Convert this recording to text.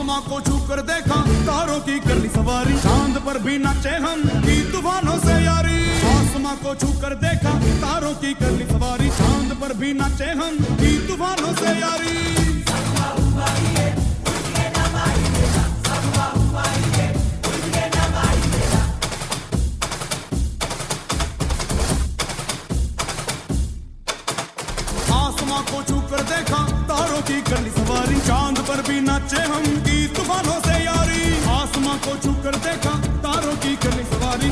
आसमां को छूकर देखा तारों की कर ली सवारी, चांद पर भी नाचे हम की तूफानों से यारी। आसमां को छूकर देखा तारों की कर ली सवारी, चांद पर भी नाचे हम की तूफानों से यारी। आसमां को छूकर देखा तारों की कर ली सवारी, चांद पर भी नाचे हम की तूफानों से यारी। आसमां को छूकर देखा तारों की कर ली सवारी,